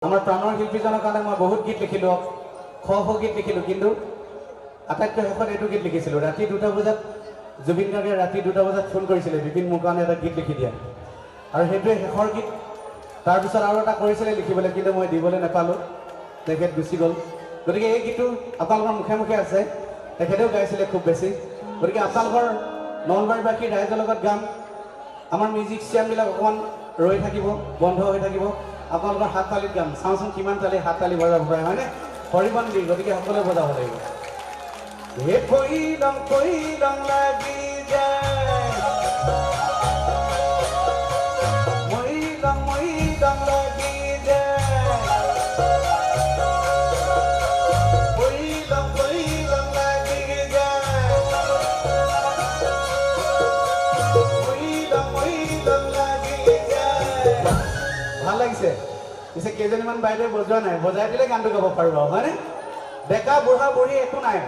আমাৰ প্ৰাণৰ শিল্পীজনৰ কাৰণে মই বহুত গীত লিখিলোঁ, শ গীত লিখিলোঁ, কিন্তু আটাইতকৈ শেষত এইটো গীত লিখিছিলোঁ। ৰাতি 2টা বজাত জুবিন গাৰ্গে ৰাতি 2টা বজাত ফোন কৰিছিলে বিপিন মোৰ কাৰণে এটা গীত লিখি দিয়া, আৰু সেইটোৱে শেষৰ গীত। তাৰপিছত আৰু এটা কৰিছিলে লিখিবলৈ, কিন্তু মই দিবলৈ নাপালোঁ, তেখেত গুচি গ'ল। গতিকে এই গীতটো আপোনালোকৰ মুখে মুখে আছে, তেখেতেও গাইছিলে খুব বেছি। গতিকে আপোনালোকৰ নলবাৰীবাসী ৰাইজৰ লগত গাম। আমাৰ মিউজিচিয়ানবিলাক অকণমান ৰৈ থাকিব, বন্ধ হৈ থাকিব। আপোনালোকৰ হাত তালিত গাম, চাওঁচোন কিমান তালি হাত তালি বজাব পাৰে, হয়নে? হৰিবন দি, গতিকে সকলোৱে বজাব লাগিব। হে কৈলং লাগি যায়, মইলং লাগি যায়, কৈলং লাগি যায়, মইলং লাগি যায়। ভাল লাগিছে। পিছে কেইজনীমান বাইদেৱে বজোৱা নাই, বজাই দিলে গানটো গাব পাৰোঁ আৰু, হয়নে? ডেকা বুঢ়া বুঢ়ী একো নাই,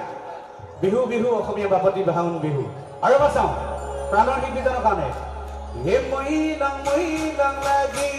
বিহু বিহু অসমীয়া বাপতি বাহন বিহু। আৰু এবাৰ চাওঁ প্ৰাণৰ শিল্পীজনৰ কাৰণে। হে মইলং লাগি